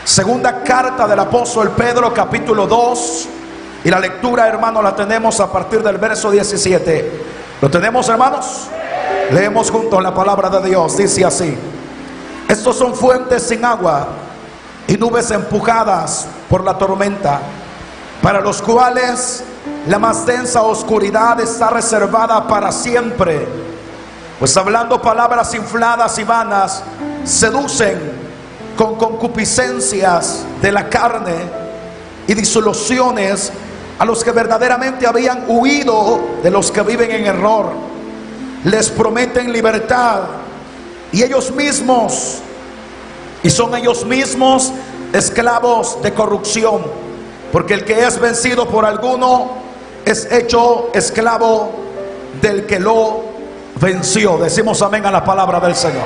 Segunda carta del apóstol Pedro, capítulo 2. Y la lectura, hermano, la tenemos a partir del verso 17. ¿Lo tenemos, hermanos? Leemos juntos la palabra de Dios. Dice así: estos son fuentes sin agua y nubes empujadas por la tormenta, para los cuales la más densa oscuridad está reservada para siempre. Pues hablando palabras infladas y vanas, seducen con concupiscencias de la carne y disoluciones a los que verdaderamente habían huido de los que viven en error. Les prometen libertad y son ellos mismos esclavos de corrupción, porque el que es vencido por alguno es hecho esclavo del que lo venció. Decimos amén a la palabra del Señor.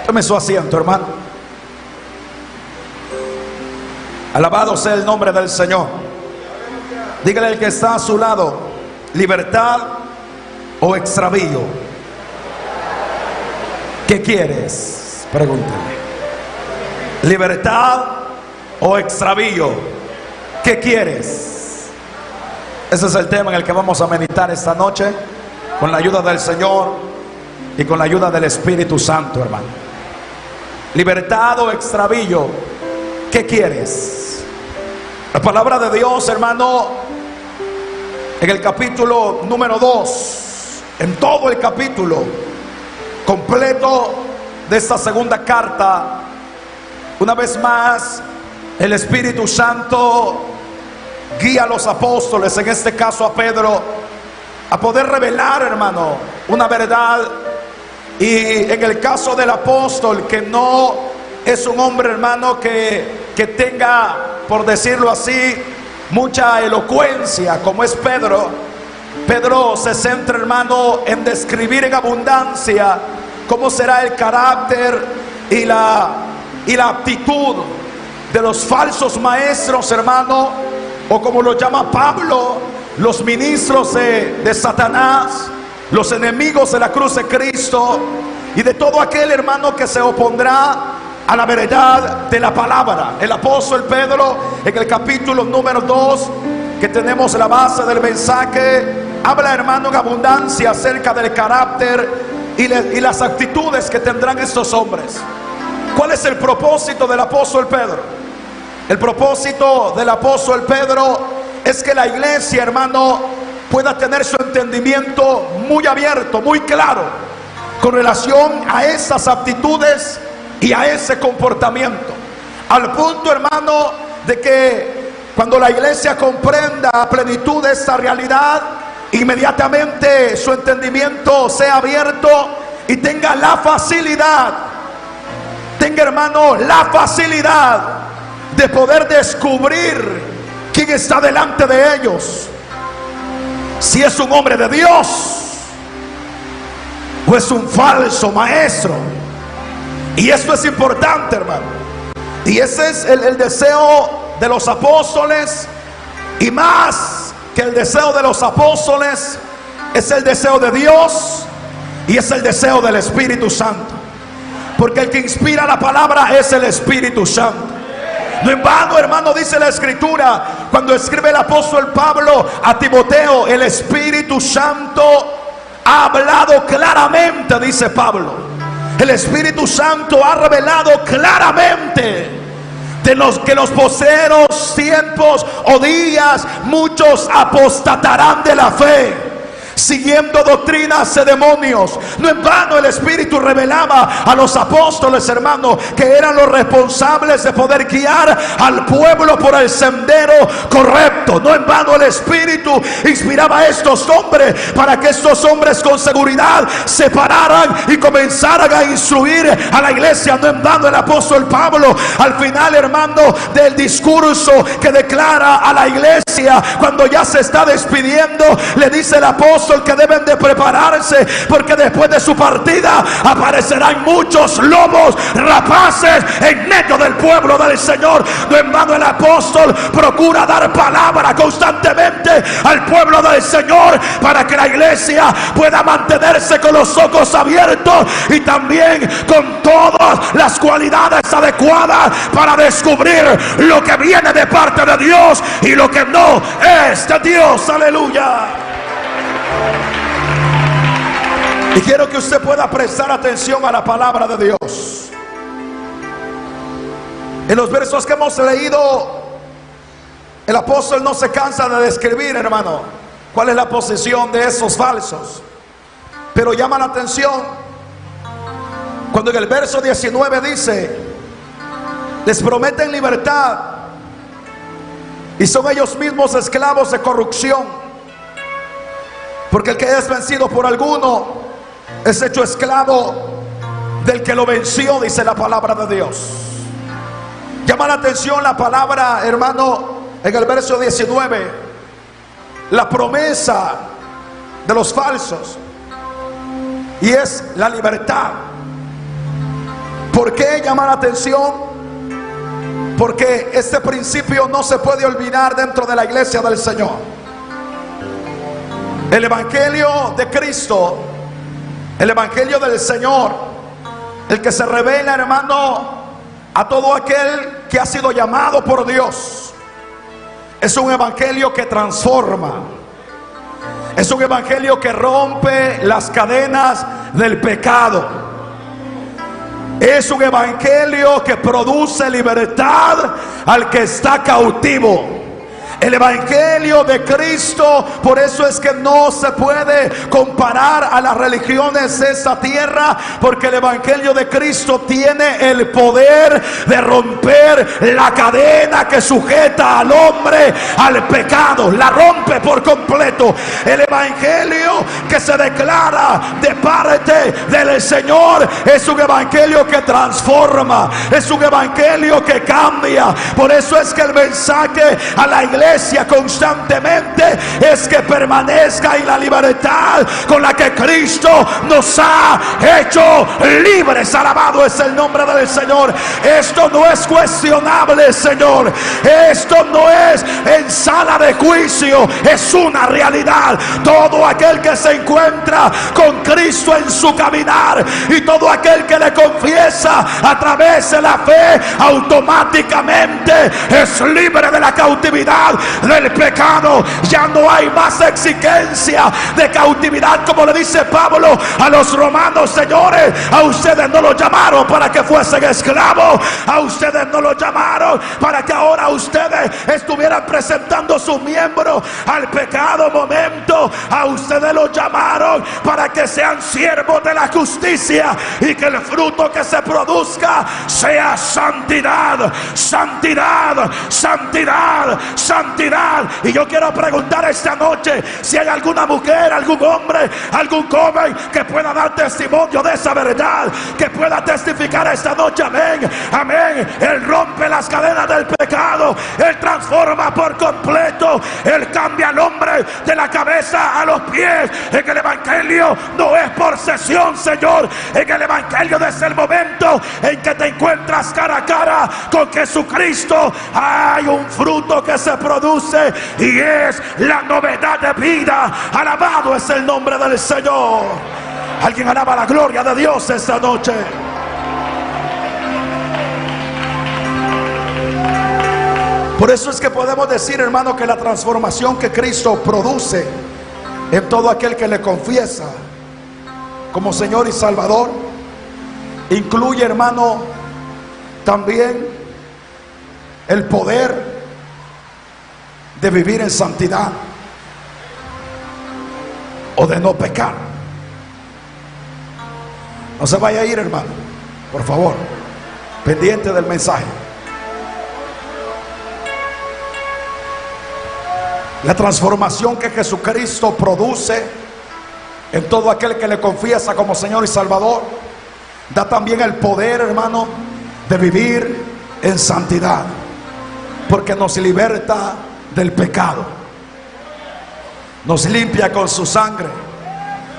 Tome su asiento, hermano. Alabado sea el nombre del Señor. Dígale al que está a su lado: libertad o extravío. ¿Qué quieres? Pregúntale. Libertad o extravío. ¿Qué quieres? Ese es el tema en el que vamos a meditar esta noche, con la ayuda del Señor y con la ayuda del Espíritu Santo, hermano. Libertad o extravío. ¿Qué quieres? La palabra de Dios, hermano, en el capítulo número 2, en todo el capítulo completo de esta segunda carta, una vez más el Espíritu Santo guía a los apóstoles, en este caso a Pedro, a poder revelar, hermano, una verdad. Y en el caso del apóstol, que no es un hombre, hermano, que tenga, por decirlo así, mucha elocuencia como es Pedro. Pedro se centra, hermano, en describir en abundancia cómo será el carácter y la actitud de los falsos maestros, hermano, o como lo llama Pablo, los ministros de Satanás, los enemigos de la cruz de Cristo, y de todo aquel, hermano, que se opondrá a la verdad de la palabra. El apóstol Pedro, en el capítulo número 2, que tenemos la base del mensaje, habla, hermano, en abundancia acerca del carácter y las actitudes que tendrán estos hombres. ¿Cuál es el propósito del apóstol Pedro? El propósito del apóstol Pedro es que la iglesia, hermano, pueda tener su entendimiento muy abierto, muy claro, con relación a esas actitudes y a ese comportamiento, al punto, hermano, de que cuando la iglesia comprenda a plenitud de esta realidad, inmediatamente su entendimiento sea abierto y tenga la facilidad, hermano, la facilidad de poder descubrir quién está delante de ellos, si es un hombre de Dios o es un falso maestro. Y esto es importante, hermano. Y ese es el deseo de los apóstoles. Y más que el deseo de los apóstoles, es el deseo de Dios y es el deseo del Espíritu Santo. Porque el que inspira la palabra es el Espíritu Santo. No en vano, hermano, dice la Escritura, cuando escribe el apóstol Pablo a Timoteo: el Espíritu Santo ha hablado claramente, dice Pablo. El Espíritu Santo ha revelado claramente de los que los postreros tiempos o días muchos apostatarán de la fe, siguiendo doctrinas de demonios. No en vano el Espíritu revelaba a los apóstoles, hermano, que eran los responsables de poder guiar al pueblo por el sendero correcto. No en vano el Espíritu inspiraba a estos hombres para que estos hombres con seguridad se pararan y comenzaran a instruir a la iglesia. No en vano el apóstol Pablo, al final, hermano, del discurso que declara a la iglesia, cuando ya se está despidiendo, le dice el apóstol: apóstol que deben de prepararse, porque después de su partida aparecerán muchos lobos rapaces en medio del pueblo del Señor. No en vano el apóstol procura dar palabra constantemente al pueblo del Señor, para que la iglesia pueda mantenerse con los ojos abiertos y también con todas las cualidades adecuadas para descubrir lo que viene de parte de Dios y lo que no es de Dios. Aleluya. Y quiero que usted pueda prestar atención a la palabra de Dios. En los versos que hemos leído, el apóstol no se cansa de describir, hermano, cuál es la posición de esos falsos. Pero llama la atención cuando en el verso 19 dice: les prometen libertad y son ellos mismos esclavos de corrupción, porque el que es vencido por alguno es hecho esclavo del que lo venció, dice la palabra de Dios. Llama la atención la palabra, hermano, en el verso 19, la promesa de los falsos, y es la libertad. ¿Por qué llama la atención? Porque este principio no se puede olvidar dentro de la iglesia del Señor. El evangelio de Cristo, el evangelio del Señor, el que se revela, hermano, a todo aquel que ha sido llamado por Dios, es un evangelio que transforma. Es un evangelio que rompe las cadenas del pecado. Es un evangelio que produce libertad al que está cautivo. El evangelio de Cristo, por eso es que no se puede comparar a las religiones de esta tierra, porque el evangelio de Cristo tiene el poder de romper la cadena que sujeta al hombre al pecado, la rompe por completo. El evangelio que se declara de parte del Señor es un evangelio que transforma, es un evangelio que cambia. Por eso es que el mensaje a la iglesia constantemente es que permanezca en la libertad con la que Cristo nos ha hecho libres. Alabado es el nombre del Señor. Esto no es cuestionable, Señor. Esto no es en sala de juicio, es una realidad. Todo aquel que se encuentra con Cristo en su caminar y todo aquel que le confiesa a través de la fe, automáticamente es libre de la cautividad del pecado. Ya no hay más exigencia de cautividad, como le dice Pablo a los romanos: señores, a ustedes no los llamaron para que fuesen esclavos, a ustedes no los llamaron para que ahora ustedes estuvieran presentando sus miembros al pecado. Momento, a ustedes los llamaron para que sean siervos de la justicia y que el fruto que se produzca sea santidad, santidad, santidad, santidad. Y yo quiero preguntar esta noche si hay alguna mujer, algún hombre, algún joven que pueda dar testimonio de esa verdad, que pueda testificar esta noche. Amén, amén. Él rompe las cadenas del pecado, Él transforma por completo, Él cambia al hombre de la cabeza a los pies. En el evangelio no es por sesión, Señor. En el evangelio desde el momento en que te encuentras cara a cara con Jesucristo, hay un fruto que se produce y es la novedad de vida. Alabado es el nombre del Señor. Alguien alaba la gloria de Dios esta noche. Por eso es que podemos decir, hermano, que la transformación que Cristo produce en todo aquel que le confiesa como Señor y Salvador incluye, hermano, también el poder de vivir en santidad o de no pecar. No se vaya a ir, hermano, por favor, pendiente del mensaje. La transformación que Jesucristo produce en todo aquel que le confiesa como Señor y Salvador da también el poder, hermano, de vivir en santidad, porque nos liberta del pecado. nos limpia con su sangre,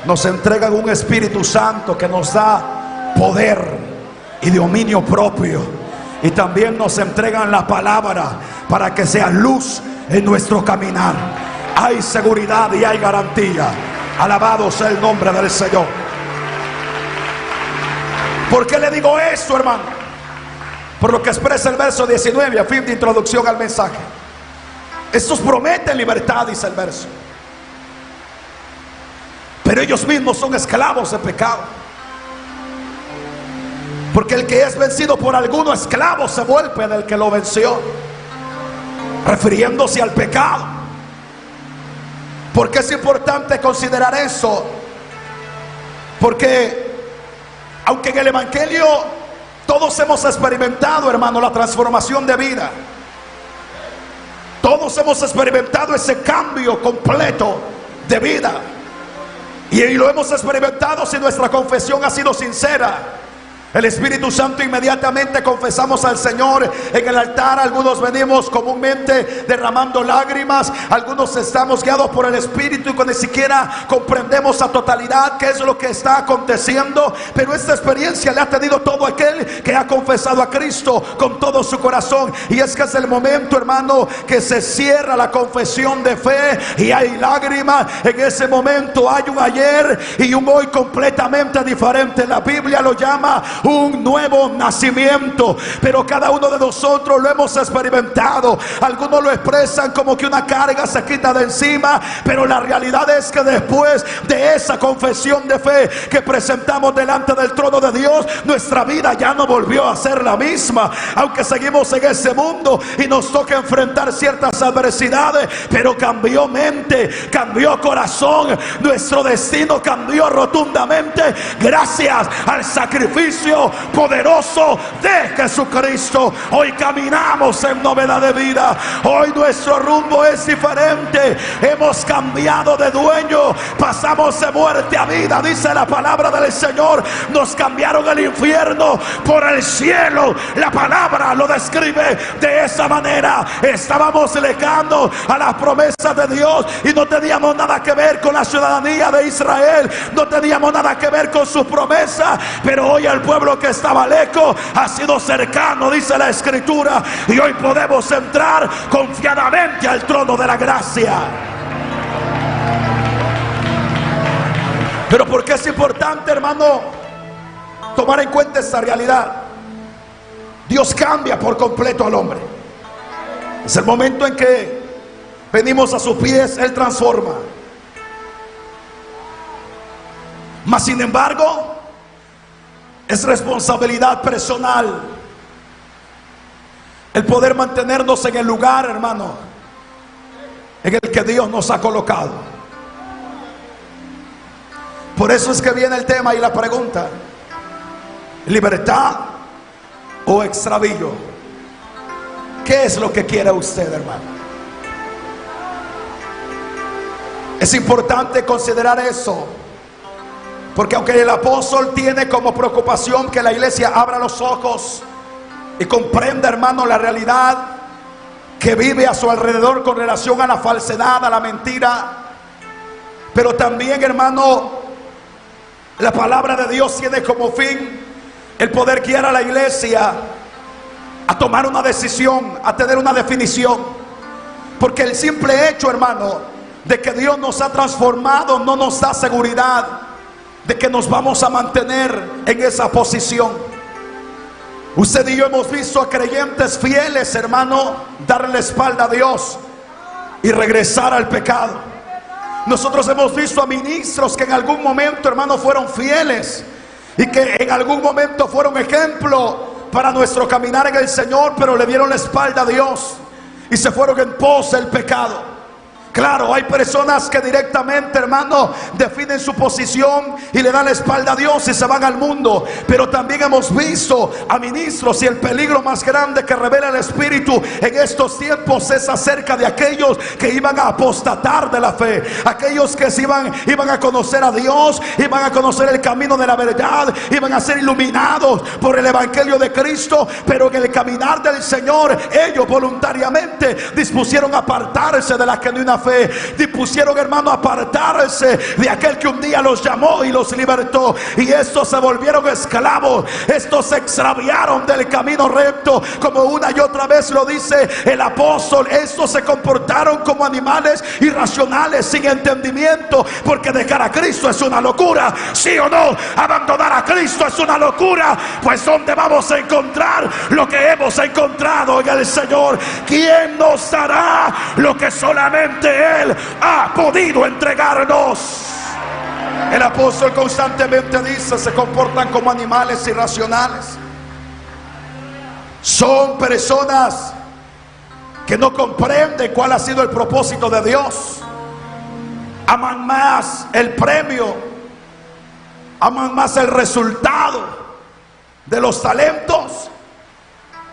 nos entrega un Espíritu Santo que nos da poder y dominio propio, y también nos entregan la palabra para que sea luz en nuestro caminar. Hay seguridad y hay garantía. Alabado sea el nombre del Señor. ¿Por qué le digo esto, hermano? Por lo que expresa el verso 19 a fin de introducción al mensaje. Estos prometen libertad, dice el verso, pero ellos mismos son esclavos de pecado. Porque el que es vencido por alguno esclavo se vuelve del que lo venció, refiriéndose al pecado. ¿Por qué es importante considerar eso? Porque aunque en el Evangelio todos hemos experimentado, hermano, la transformación de vida, todos hemos experimentado ese cambio completo de vida, y lo hemos experimentado si nuestra confesión ha sido sincera. El Espíritu Santo, inmediatamente confesamos al Señor en el altar. Algunos venimos comúnmente derramando lágrimas, algunos estamos guiados por el Espíritu y ni siquiera comprendemos a totalidad qué es lo que está aconteciendo. Pero esta experiencia le ha tenido todo aquel que ha confesado a Cristo con todo su corazón. Y es que es el momento, hermano, que se cierra la confesión de fe y hay lágrimas. En ese momento hay un ayer y un hoy completamente diferente. La Biblia lo llama un nuevo nacimiento, pero cada uno de nosotros lo hemos experimentado. Algunos lo expresan como que una carga se quita de encima, pero la realidad es que después de esa confesión de fe que presentamos delante del trono de Dios, nuestra vida ya no volvió a ser la misma. Aunque seguimos en ese mundo y nos toca enfrentar ciertas adversidades, pero cambió mente, cambió corazón, nuestro destino cambió rotundamente gracias al sacrificio poderoso de Jesucristo. Hoy caminamos en novedad de vida. Hoy nuestro rumbo es diferente. Hemos cambiado de dueño, pasamos de muerte a vida, dice la palabra del Señor. Nos cambiaron el infierno por el cielo. La palabra lo describe de esa manera. Estábamos legados a las promesas de Dios y no teníamos nada que ver con la ciudadanía de Israel, no teníamos nada que ver con sus promesas, pero hoy el pueblo que estaba lejos ha sido cercano, dice la Escritura, y hoy podemos entrar confiadamente al trono de la gracia. Pero ¿por qué es importante, hermano, tomar en cuenta esta realidad? Dios cambia por completo al hombre. Es el momento en que venimos a sus pies, Él transforma. Mas sin embargo, es responsabilidad personal el poder mantenernos en el lugar, hermano, en el que Dios nos ha colocado. Por eso es que viene el tema y la pregunta: ¿libertad o extravío? ¿Qué es lo que quiere usted, hermano? Es importante considerar eso, porque aunque el apóstol tiene como preocupación que la iglesia abra los ojos y comprenda, hermano, la realidad que vive a su alrededor con relación a la falsedad, a la mentira, pero también, hermano, la palabra de Dios tiene como fin el poder guiar a la iglesia a tomar una decisión, a tener una definición. Porque el simple hecho, hermano, de que Dios nos ha transformado no nos da seguridad de que nos vamos a mantener en esa posición. Usted y yo hemos visto a creyentes fieles, hermano, darle la espalda a Dios y regresar al pecado. Nosotros hemos visto a ministros que en algún momento, hermano, fueron fieles y que en algún momento fueron ejemplo para nuestro caminar en el Señor, pero le dieron la espalda a Dios y se fueron en pos del pecado. Claro, hay personas que directamente, hermano, definen su posición y le dan la espalda a Dios y se van al mundo. Pero también hemos visto a ministros, y el peligro más grande que revela el Espíritu en estos tiempos es acerca de aquellos que iban a apostatar de la fe, aquellos que iban a conocer a Dios, iban a conocer el camino de la verdad, iban a ser iluminados por el Evangelio de Cristo, pero en el caminar del Señor ellos voluntariamente dispusieron apartarse de la genuina fe, dispusieron, hermano, apartarse de aquel que un día los llamó y los libertó. Y estos se volvieron esclavos, estos se extraviaron del camino recto, como una y otra vez lo dice el apóstol. Estos se comportaron como animales irracionales, sin entendimiento, porque dejar a Cristo es una locura, ¿sí o no? Abandonar a Cristo es una locura. Pues ¿dónde vamos a encontrar lo que hemos encontrado en el Señor? ¿Quién nos dará lo que solamente Él ha podido entregarnos? El apóstol constantemente dice: se comportan como animales irracionales. Son personas que no comprenden cuál ha sido el propósito de Dios. Aman más el premio, aman más el resultado de los talentos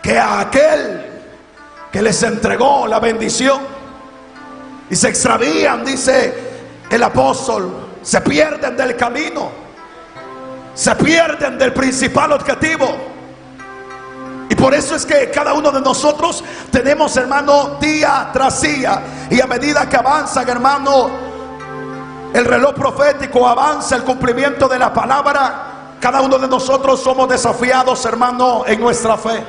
que a aquel que les entregó la bendición. Y se extravían, dice el apóstol, se pierden del camino, se pierden del principal objetivo. Y por eso es que cada uno de nosotros tenemos, hermano, día tras día, y a medida que avanzan, hermano, el reloj profético, avanza el cumplimiento de la palabra, cada uno de nosotros somos desafiados, hermano, en nuestra fe.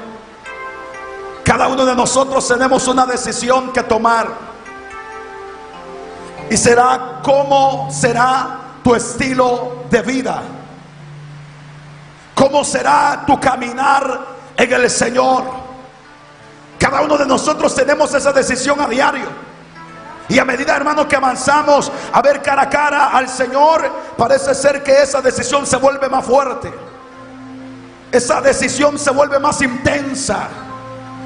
Cada uno de nosotros tenemos una decisión que tomar. Y será: ¿cómo será tu estilo de vida? ¿Cómo será tu caminar en el Señor? Cada uno de nosotros tenemos esa decisión a diario. Y a medida, hermano, que avanzamos a ver cara a cara al Señor, parece ser que esa decisión se vuelve más fuerte. Esa decisión se vuelve más intensa.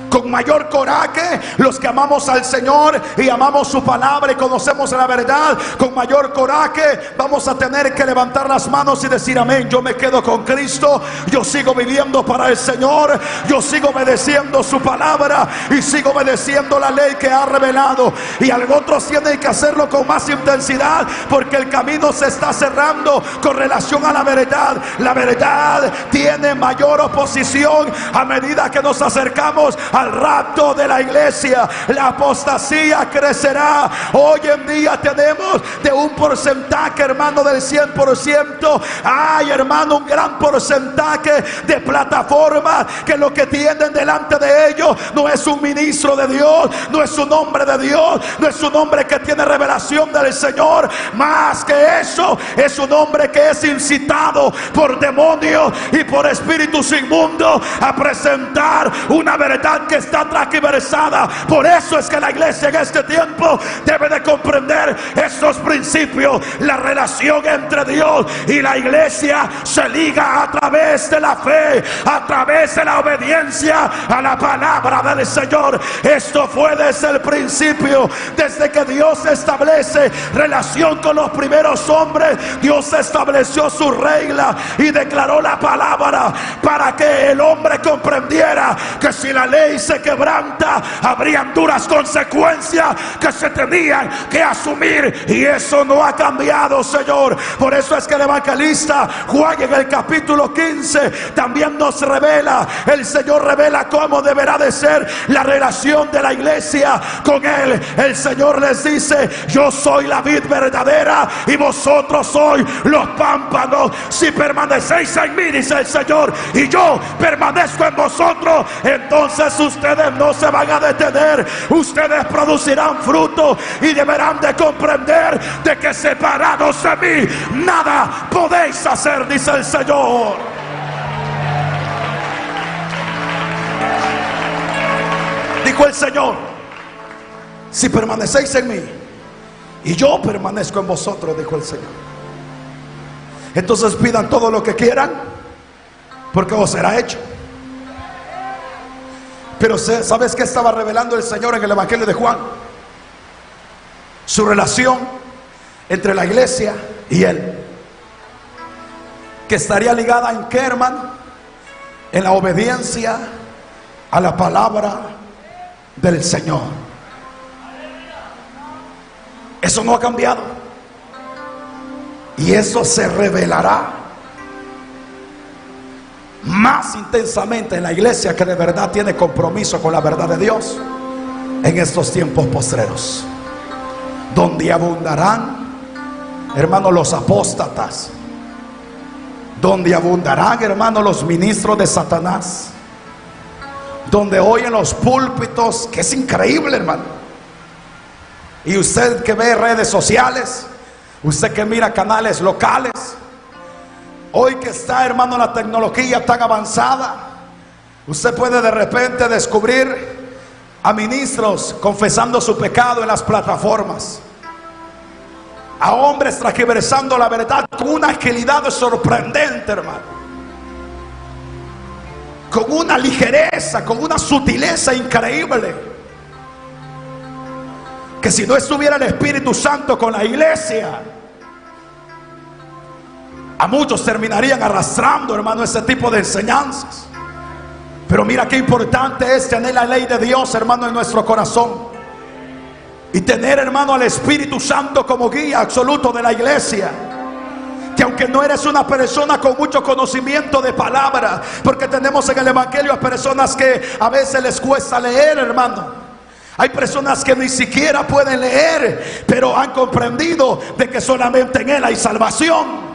Con mayor coraje, los que amamos al Señor y amamos su palabra y conocemos la verdad, con mayor coraje vamos a tener que levantar las manos y decir: amén, yo me quedo con Cristo, yo sigo viviendo para el Señor, yo sigo obedeciendo su palabra y sigo obedeciendo la ley que ha revelado. Y otros tienen que hacerlo con más intensidad, porque el camino se está cerrando con relación a la verdad. La verdad tiene mayor oposición a medida que nos acercamos al rapto de la iglesia. La apostasía crecerá. Hoy en día tenemos de un porcentaje, hermano, del 100%. Hay, hermano, un gran porcentaje de plataformas que lo que tienen delante de ellos no es un ministro de Dios, no es un hombre de Dios, no es un hombre que tiene revelación del Señor. Más que eso, es un hombre que es incitado por demonios y por espíritus inmundos a presentar una verdad que está transversada. Por eso es que la iglesia en este tiempo debe de comprender estos principios. La relación entre Dios y la iglesia se liga a través de la fe, a través de la obediencia a la palabra del Señor. Esto fue desde el principio, desde que Dios establece relación con los primeros hombres. Dios estableció su regla y declaró la palabra para que el hombre comprendiera que si la ley se quebranta, habrían duras consecuencias que se tenían que asumir, y eso no ha cambiado, Señor. Por eso es que el evangelista Juan, en el capítulo 15, también nos revela, el Señor revela cómo deberá de ser la relación de la iglesia con Él. El Señor les dice: yo soy la vid verdadera y vosotros sois los pámpanos. Si permanecéis en mí, dice el Señor, y yo permanezco en vosotros, entonces ustedes no se van a detener. Ustedes producirán fruto y deberán de comprender de que separados de mí nada podéis hacer, dice el Señor. Dijo el Señor: si permanecéis en mí y yo permanezco en vosotros, dijo el Señor, entonces pidan todo lo que quieran, porque os será hecho. Pero ¿sabes qué estaba revelando el Señor en el Evangelio de Juan? Su relación entre la iglesia y Él, que estaría ligada en qué, hermano? En la obediencia a la palabra del Señor. Eso no ha cambiado, y eso se revelará más intensamente en la iglesia que de verdad tiene compromiso con la verdad de Dios en estos tiempos postreros. donde abundarán, hermanos, los apóstatas, donde abundarán, hermanos, los ministros de Satanás, donde hoy en los púlpitos, que es increíble, hermano, y usted que ve redes sociales, usted que mira canales locales, hoy que está, hermano, la tecnología tan avanzada, usted puede de repente descubrir a ministros confesando su pecado en las plataformas, a hombres transgiversando la verdad con una agilidad sorprendente, hermano, con una ligereza, con una sutileza increíble, que si no estuviera el Espíritu Santo con la iglesia, a muchos terminarían arrastrando, hermano, ese tipo de enseñanzas. Pero mira qué importante es tener la ley de Dios, hermano, en nuestro corazón, y tener, hermano, al Espíritu Santo como guía absoluto de la iglesia. Que aunque no eres una persona con mucho conocimiento de palabra, porque tenemos en el evangelio a personas que a veces les cuesta leer, hermano. Hay personas que ni siquiera pueden leer, pero han comprendido de que solamente en Él hay salvación.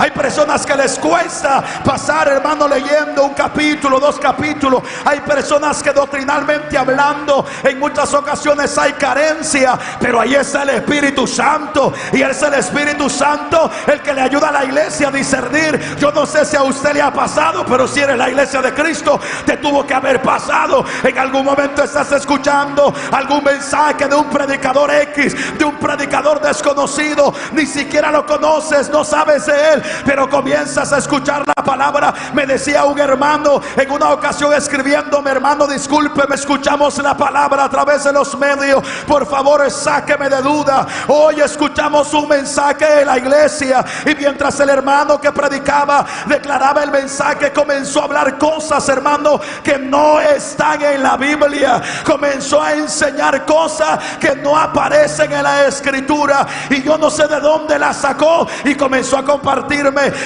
Hay personas que les cuesta pasar, hermano, leyendo un capítulo, 2 capítulos. Hay personas que doctrinalmente hablando, en muchas ocasiones hay carencia, pero ahí está el Espíritu Santo, y es el Espíritu Santo el que le ayuda a la iglesia a discernir. Yo no sé si a usted le ha pasado, pero si eres la iglesia de Cristo, te tuvo que haber pasado. En algún momento estás escuchando algún mensaje de un predicador X, de un predicador desconocido, ni siquiera lo conoces, no sabes de él, pero comienzas a escuchar la palabra. Me decía un hermano en una ocasión escribiéndome: hermano, discúlpeme, escuchamos la palabra a través de los medios, por favor sáqueme de duda. Hoy escuchamos un mensaje de la iglesia, y mientras el hermano que predicaba declaraba el mensaje, comenzó a hablar cosas, hermano, que no están en la Biblia. Comenzó a enseñar cosas que no aparecen en la escritura, y yo no sé de dónde las sacó, y comenzó a compartirme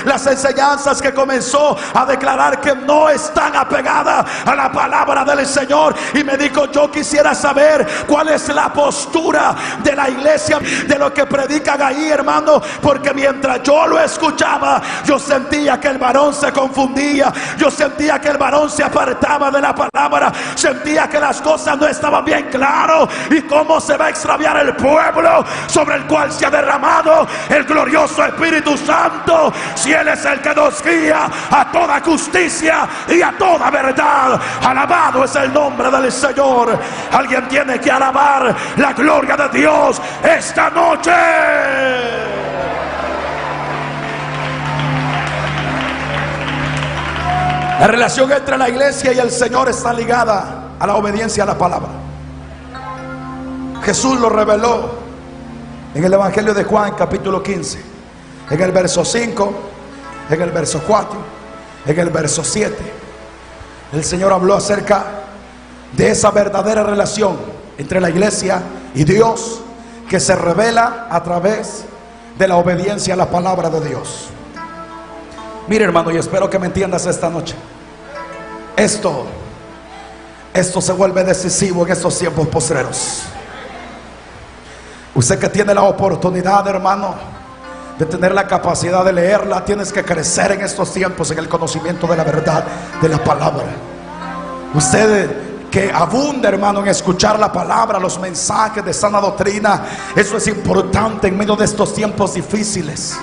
las enseñanzas que comenzó a declarar que no están apegadas a la palabra del Señor. Y me dijo: yo quisiera saber cuál es la postura de la iglesia, de lo que predican ahí, hermano, porque mientras yo lo escuchaba, yo sentía que el varón se confundía, yo sentía que el varón se apartaba de la palabra, sentía que las cosas no estaban bien claras. Y cómo se va a extraviar el pueblo sobre el cual se ha derramado el glorioso Espíritu Santo, si Él es el que nos guía a toda justicia y a toda verdad. Alabado es el nombre del Señor. Alguien tiene que alabar la gloria de Dios esta noche. La relación entre la iglesia y el Señor está ligada a la obediencia a la palabra. Jesús lo reveló en el Evangelio de Juan, capítulo 15, en el verso 5, en el verso 4, en el verso 7. El Señor habló acerca de esa verdadera relación entre la iglesia y Dios, que se revela a través de la obediencia a la palabra de Dios. Mire, hermano, y espero que me entiendas esta noche. Esto se vuelve decisivo en estos tiempos postreros. Usted que tiene la oportunidad, hermano, de tener la capacidad de leerla, tienes que crecer en estos tiempos en el conocimiento de la verdad de la palabra. Usted que abunda, hermano, en escuchar la palabra, los mensajes de sana doctrina, eso es importante en medio de estos tiempos difíciles.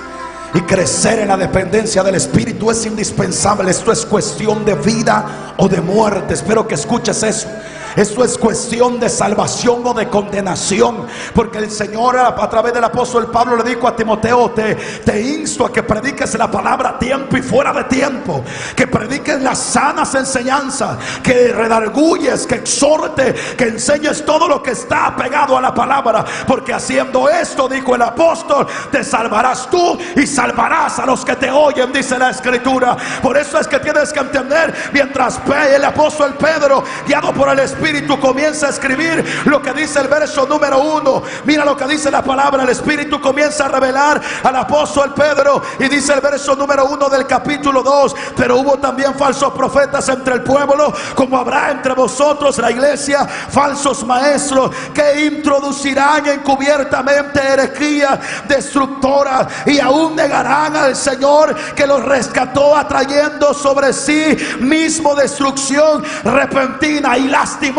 Y crecer en la dependencia del Espíritu es indispensable. Esto es cuestión de vida o de muerte. Espero que escuches eso. Esto es cuestión de salvación o de condenación, porque el Señor a través del apóstol Pablo le dijo a Timoteo: te insto a que prediques la palabra a tiempo y fuera de tiempo, que prediques las sanas enseñanzas, que redarguyes, que exhorte, que enseñes todo lo que está apegado a la palabra, porque haciendo esto, dijo el apóstol, te salvarás tú y salvarás a los que te oyen, dice la escritura. Por eso es que tienes que entender, mientras el apóstol Pedro, guiado por el Espíritu Espíritu comienza a escribir lo que dice el verso número 1. Mira lo que dice la palabra. El Espíritu comienza a revelar al apóstol Pedro y dice el verso número 1 del capítulo 2: pero hubo también falsos profetas entre el pueblo, como habrá entre vosotros, la iglesia, falsos maestros que introducirán encubiertamente herejías destructoras, y aún negarán al Señor que los rescató, atrayendo sobre sí mismo destrucción repentina y lastimosamente.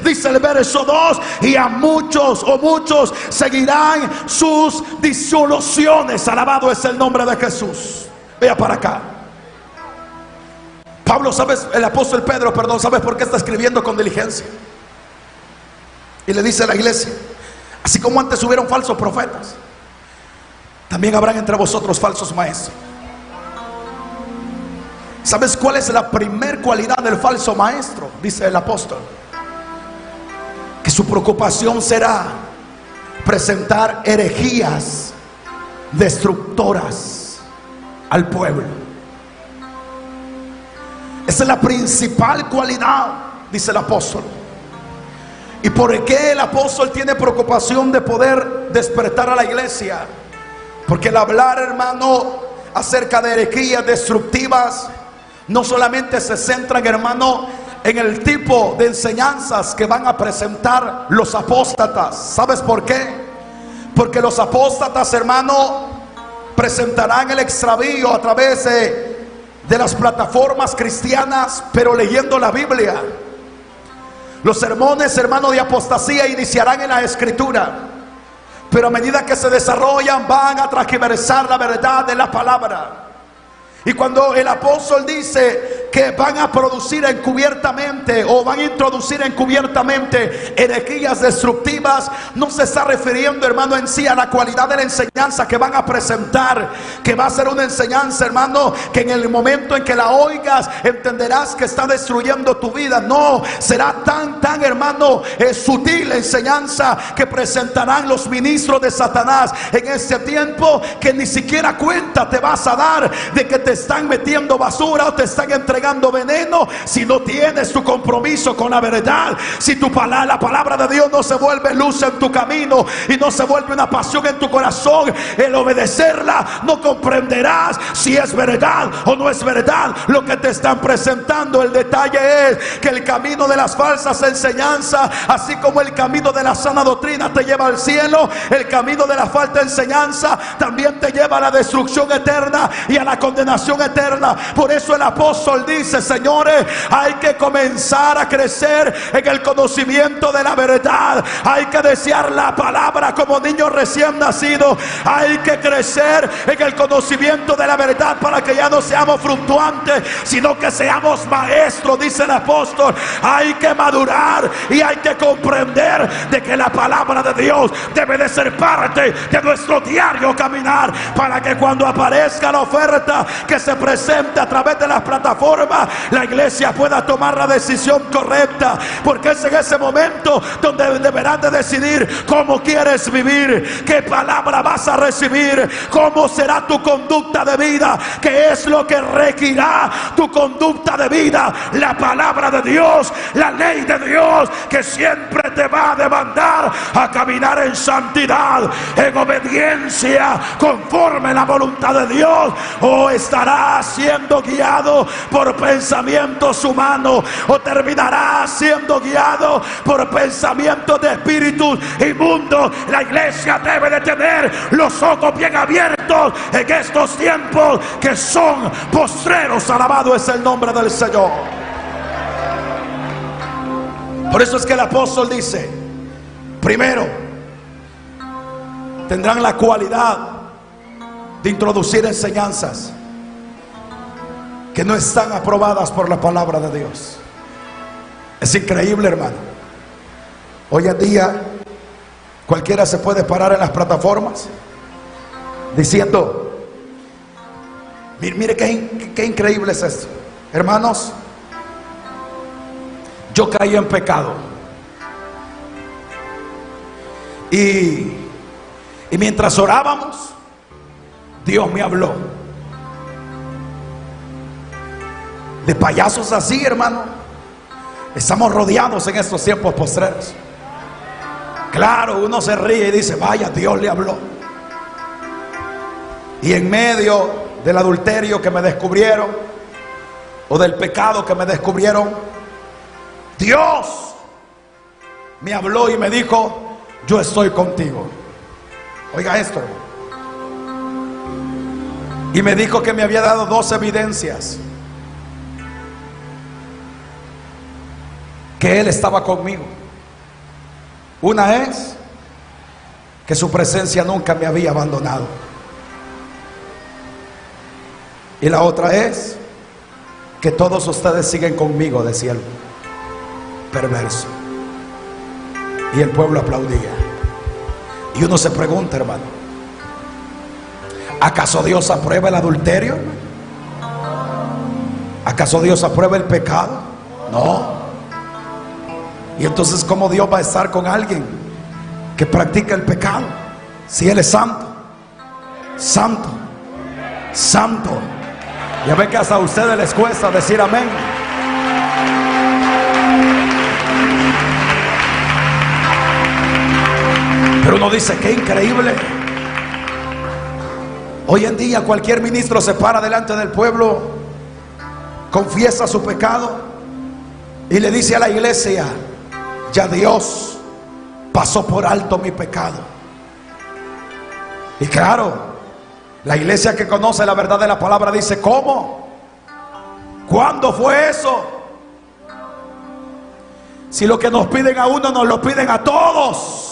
Dice el verso 2: y a muchos seguirán sus disoluciones. Alabado es el nombre de Jesús. Vea para acá. Pablo, ¿sabes? El apóstol Pedro, perdón, ¿sabes por qué está escribiendo con diligencia? Y le dice a la iglesia: así como antes hubieron falsos profetas, también habrán entre vosotros falsos maestros. ¿Sabes cuál es la primer cualidad del falso maestro? Dice el apóstol, que su preocupación será presentar herejías destructoras al pueblo. Esa es la principal cualidad, dice el apóstol. ¿Y por qué el apóstol tiene preocupación de poder despertar a la iglesia? Porque el hablar, hermano, acerca de herejías destructivas no solamente se centran, hermano, en el tipo de enseñanzas que van a presentar los apóstatas. ¿Sabes por qué? Porque los apóstatas, hermano, presentarán el extravío a través de las plataformas cristianas, pero leyendo la Biblia. Los sermones, hermano, de apostasía iniciarán en la escritura, pero a medida que se desarrollan van a transgiversar la verdad de la palabra. Y cuando el apóstol dice que van a producir encubiertamente, o van a introducir encubiertamente herejías destructivas, no se está refiriendo, hermano, en sí a la cualidad de la enseñanza que van a presentar, que va a ser una enseñanza, hermano, que en el momento en que la oigas entenderás que está destruyendo tu vida. No, será tan hermano, sutil la enseñanza que presentarán los ministros de Satanás en este tiempo, que ni siquiera cuenta te vas a dar de que te están metiendo basura o te están entregando veneno, si no tienes tu compromiso con la verdad. Si la palabra de Dios no se vuelve luz en tu camino y no se vuelve una pasión en tu corazón, el obedecerla, no comprenderás si es verdad o no es verdad lo que te están presentando. El detalle es que el camino de las falsas enseñanzas, así como el camino de la sana doctrina te lleva al cielo, el camino de la falsa enseñanza también te lleva a la destrucción eterna y a la condenación eterna. Por eso el apóstol dice: señores, hay que comenzar a crecer en el conocimiento de la verdad. Hay que desear la palabra como niños recién nacidos. Hay que crecer en el conocimiento de la verdad para que ya no seamos fluctuantes, sino que seamos maestros, dice el apóstol. Hay que madurar y hay que comprender de que la palabra de Dios debe de ser parte de nuestro diario caminar, para que cuando aparezca la oferta que se presente a través de las plataformas, la iglesia pueda tomar la decisión correcta, porque es en ese momento donde deberás de decidir cómo quieres vivir, qué palabra vas a recibir, cómo será tu conducta de vida, qué es lo que regirá tu conducta de vida. La palabra de Dios, la ley de Dios, que siempre te va a demandar a caminar en santidad, en obediencia, conforme a la voluntad de Dios. O estarás siendo guiado por pensamientos humanos, o terminarás siendo guiado por pensamientos de espíritus inmundos. La iglesia debe de tener los ojos bien abiertos en estos tiempos que son postreros. Alabado es el nombre del Señor. Por eso es que el apóstol dice: primero, tendrán la cualidad de introducir enseñanzas que no están aprobadas por la palabra de Dios. Es increíble, hermano. Hoy en día cualquiera se puede parar en las plataformas diciendo: mire qué increíble es esto, hermanos, yo caí en pecado y mientras orábamos, Dios me habló. De payasos así, hermano, Estamos rodeados en estos tiempos postreros. Claro, uno se ríe y dice, vaya, Dios le habló. Y en medio del adulterio que me descubrieron, o del pecado que me descubrieron, Dios me habló y me dijo, yo estoy contigo. Oiga esto. Y me dijo que me había dado 2 evidencias que Él estaba conmigo. Una es que su presencia nunca me había abandonado. Y la otra es que todos ustedes siguen conmigo, decía el perverso. Y el pueblo aplaudía. Y uno se pregunta, hermano, ¿acaso Dios aprueba el adulterio? ¿Acaso Dios aprueba el pecado? No. Y entonces, ¿cómo Dios va a estar con alguien que practica el pecado? Si Él es santo, santo, santo. Ya ven que hasta a ustedes les cuesta decir amén. Pero uno dice, qué increíble. Hoy en día cualquier ministro se para delante del pueblo, confiesa su pecado y le dice a la iglesia, ya Dios pasó por alto mi pecado. Y claro, la iglesia que conoce la verdad de la palabra dice, ¿cómo? ¿Cuándo fue eso? Si lo que nos piden a uno nos lo piden a todos.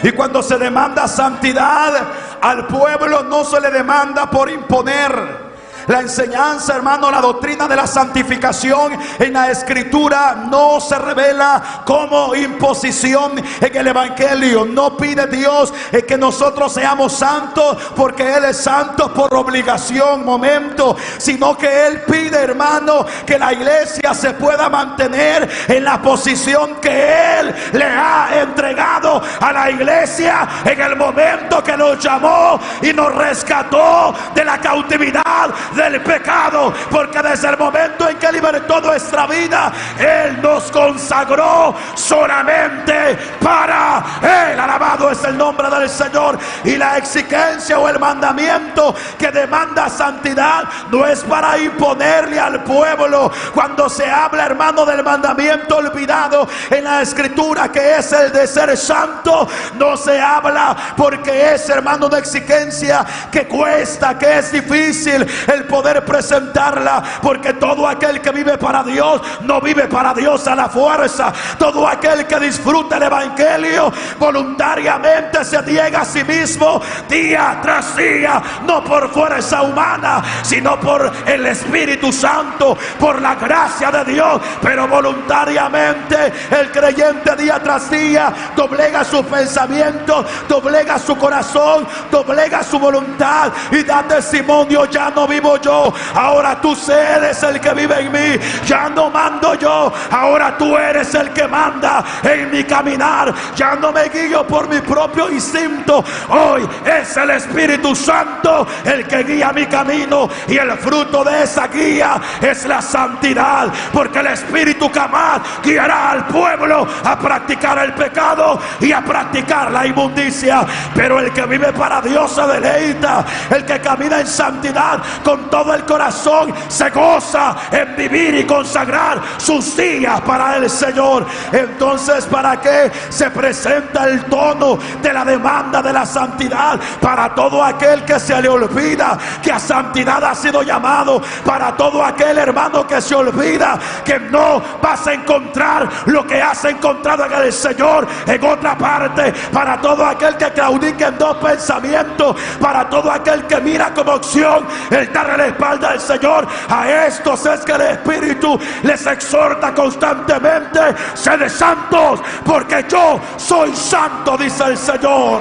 Y cuando se demanda santidad al pueblo, no se le demanda por imponer. La enseñanza, hermano, la doctrina de la santificación en la escritura no se revela como imposición en el evangelio. No pide Dios que nosotros seamos santos porque Él es santo por obligación, momento, sino que Él pide, hermano, que la iglesia se pueda mantener en la posición que Él le ha entregado a la iglesia en el momento que nos llamó y nos rescató de la cautividad del pecado, porque desde el momento en que libertó nuestra vida, Él nos consagró solamente para Él. Alabado es el nombre del Señor. Y la exigencia o el mandamiento que demanda santidad no es para imponerle al pueblo. Cuando se habla, hermano, del mandamiento olvidado en la escritura, que es el de ser santo, no se habla porque es, hermano, una exigencia que cuesta, que es difícil el poder presentarla, porque todo aquel que vive para Dios no vive para Dios a la fuerza. Todo aquel que disfruta el evangelio voluntariamente se niega a sí mismo día tras día, no por fuerza humana, sino por el Espíritu Santo, por la gracia de Dios. Pero voluntariamente el creyente día tras día doblega sus pensamientos, doblega su corazón, doblega su voluntad y da testimonio: ya no vivo yo, ahora tú eres el que vive en mí. Ya no mando yo, ahora tú eres el que manda en mi caminar. Ya no me guío por mi propio instinto, hoy es el Espíritu Santo el que guía mi camino, y el fruto de esa guía es la santidad, porque el Espíritu jamás guiará al pueblo a practicar el pecado y a practicar la inmundicia. Pero el que vive para Dios se deleita, el que camina en santidad con todo el corazón se goza en vivir y consagrar sus días para el Señor. Entonces, ¿para qué se presenta el tono de la demanda de la santidad? Para todo aquel que se le olvida que a santidad ha sido llamado, para todo aquel hermano que se olvida que no vas a encontrar lo que has encontrado en el Señor en otra parte, para todo aquel que claudica en dos pensamientos, para todo aquel que mira como opción el darle la espalda al Señor. A estos es que el Espíritu les exhorta constantemente: sed santos porque yo soy santo, dice el Señor.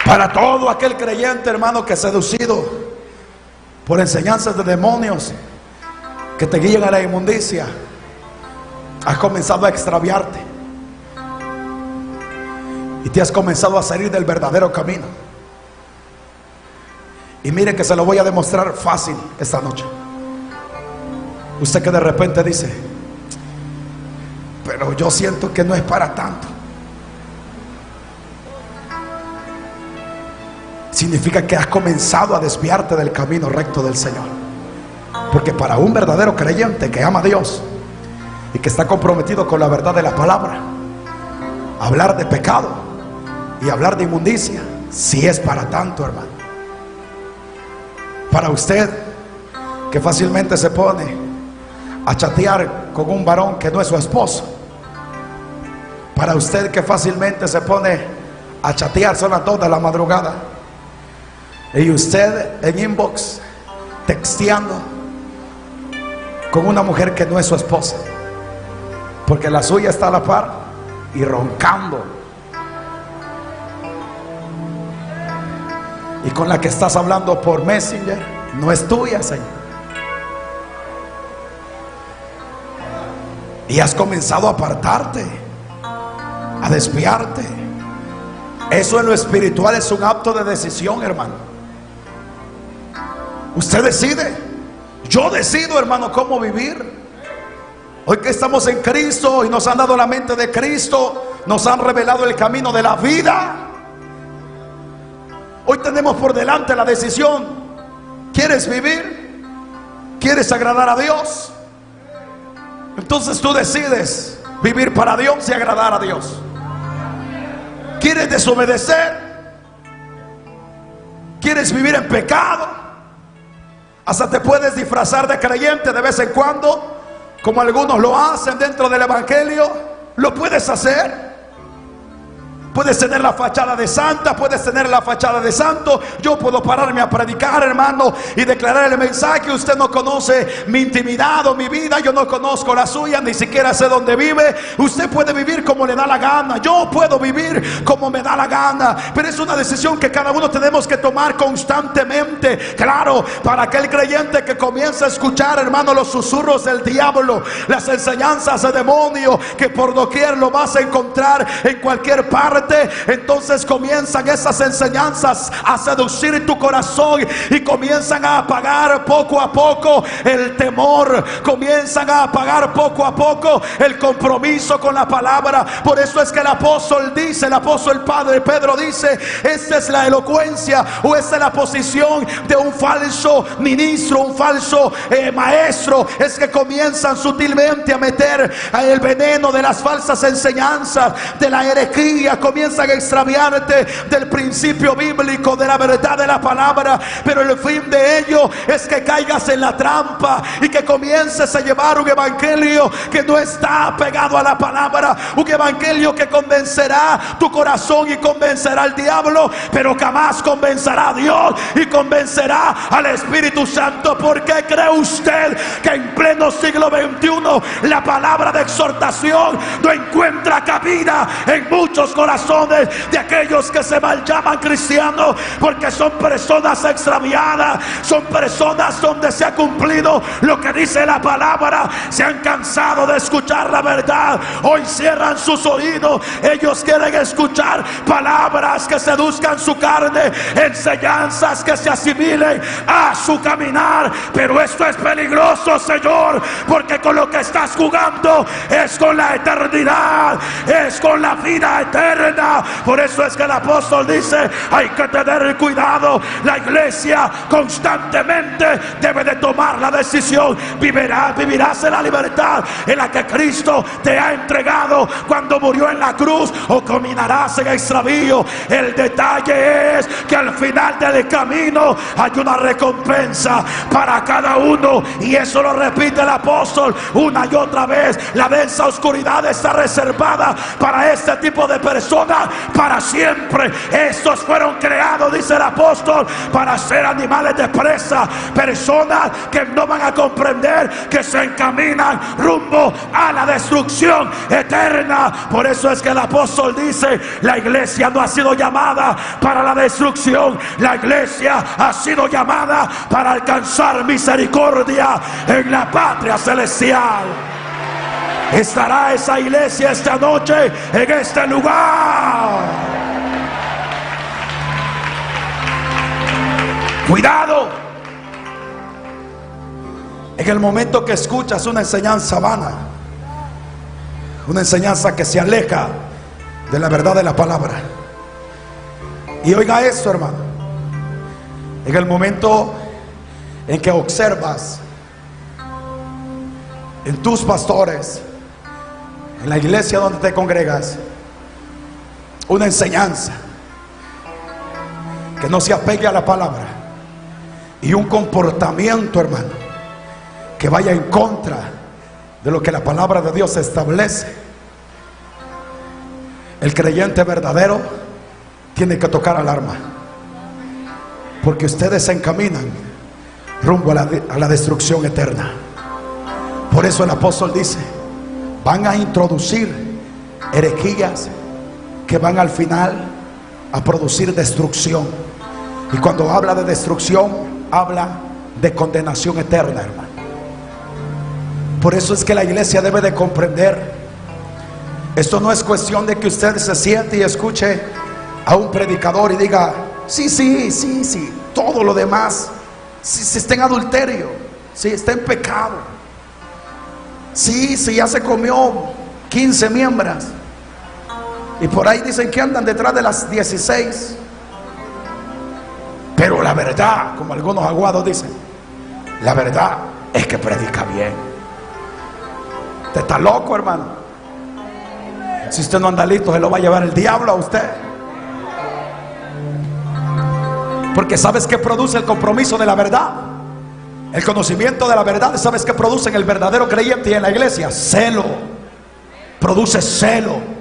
Para todo aquel creyente, hermano, que es seducido por enseñanzas de demonios que te guían a la inmundicia, has comenzado a extraviarte. y te has comenzado a salir del verdadero camino. Y mire que se lo voy a demostrar fácil esta noche. Usted que de repente dice: pero yo siento que no es para tanto. Significa que has comenzado a desviarte del camino recto del Señor. Porque para un verdadero creyente que ama a Dios y que está comprometido con la verdad de la palabra, hablar de pecado y hablar de inmundicia sí es para tanto, hermano. Para usted que fácilmente se pone a chatear con un varón que no es su esposo, para usted que fácilmente se pone a chatear, son las 2 de la madrugada, y usted en inbox texteando con una mujer que no es su esposa, porque la suya está a la par y roncando, y con la que estás hablando por Messenger no es tuya, Señor. Y has comenzado a apartarte, a desviarte. Eso en lo espiritual es un acto de decisión, hermano. Usted decide. Yo decido, hermano, cómo vivir. Hoy que estamos en Cristo y nos han dado la mente de Cristo, nos han revelado el camino de la vida. Hoy tenemos por delante la decisión. ¿Quieres vivir? ¿Quieres agradar a Dios? Entonces tú decides vivir para Dios y agradar a Dios. ¿Quieres desobedecer? ¿Quieres vivir en pecado? Hasta te puedes disfrazar de creyente de vez en cuando, como algunos lo hacen dentro del evangelio. Lo puedes hacer. Puedes tener la fachada de santa, puedes tener la fachada de santo. Yo puedo pararme a predicar, hermano, y declarar el mensaje. Usted no conoce mi intimidad o mi vida, yo no conozco la suya, ni siquiera sé dónde vive. Usted puede vivir como le da la gana, yo puedo vivir como me da la gana, pero es una decisión que cada uno tenemos que tomar constantemente. Claro, para aquel creyente que comienza a escuchar, hermano, los susurros del diablo, las enseñanzas de demonio, que por doquier lo vas a encontrar en cualquier parte. Entonces comienzan esas enseñanzas a seducir tu corazón y comienzan a apagar poco a poco el temor, comienzan a apagar poco a poco el compromiso con la palabra. Por eso es que el apóstol dice, el apóstol padre Pedro dice: esta es la elocuencia, o esta es la posición de un falso ministro, un falso maestro. Es que comienzan sutilmente a meter el veneno de las falsas enseñanzas, de la herejía. Comienzan a extraviarte del principio bíblico, de la verdad de la palabra. Pero el fin de ello es que caigas en la trampa y que comiences a llevar un evangelio que no está pegado a la palabra, un evangelio que convencerá tu corazón y convencerá al diablo, pero jamás convencerá a Dios y convencerá al Espíritu Santo. ¿Por qué cree usted que en pleno siglo XXI la palabra de exhortación no encuentra cabida en muchos corazones de aquellos que se mal llaman cristianos? Porque son personas extraviadas, son personas donde se ha cumplido lo que dice la palabra, se han cansado de escuchar la verdad, hoy cierran sus oídos. Ellos quieren escuchar palabras que seduzcan su carne, enseñanzas que se asimilen a su caminar. Pero esto es peligroso, Señor, porque con lo que estás jugando es con la eternidad, es con la vida eterna. Por eso es que el apóstol dice: hay que tener cuidado. La iglesia constantemente debe de tomar la decisión. Vivirás en la libertad en la que Cristo te ha entregado cuando murió en la cruz, o caminarás en extravío. El detalle es que al final del camino hay una recompensa para cada uno, y eso lo repite el apóstol una y otra vez. La densa oscuridad está reservada para este tipo de personas para siempre. Estos fueron creados, dice el apóstol, para ser animales de presa, personas que no van a comprender que se encaminan rumbo a la destrucción eterna. Por eso es que el apóstol dice: la iglesia no ha sido llamada para la destrucción, la iglesia ha sido llamada para alcanzar misericordia en la patria celestial. ¿Estará esa iglesia esta noche en este lugar? Cuidado. En el momento que escuchas una enseñanza vana, una enseñanza que se aleja de la verdad de la palabra. Y oiga esto, hermano. En el momento en que observas en tus pastores, en la iglesia donde te congregas, una enseñanza que no se apegue a la palabra, y un comportamiento, hermano, que vaya en contra de lo que la palabra de Dios establece, el creyente verdadero tiene que tocar alarma, porque ustedes se encaminan rumbo a la destrucción eterna. Por eso el apóstol dice: van a introducir herejías que van al final a producir destrucción. Y cuando habla de destrucción, habla de condenación eterna, hermano. Por eso es que la iglesia debe de comprender: esto no es cuestión de que usted se siente y escuche a un predicador y diga: sí, todo lo demás, si está en adulterio, si está en pecado, si ya se comió 15 miembros, y por ahí dicen que andan detrás de las 16. Pero la verdad, como algunos aguados dicen, la verdad es que predica bien. Usted está loco, hermano. Si usted no anda listo, se lo va a llevar el diablo a usted. Porque ¿sabes qué produce el compromiso de la verdad? El conocimiento de la verdad. ¿Sabes qué produce en el verdadero creyente y en la iglesia? Celo. Produce celo.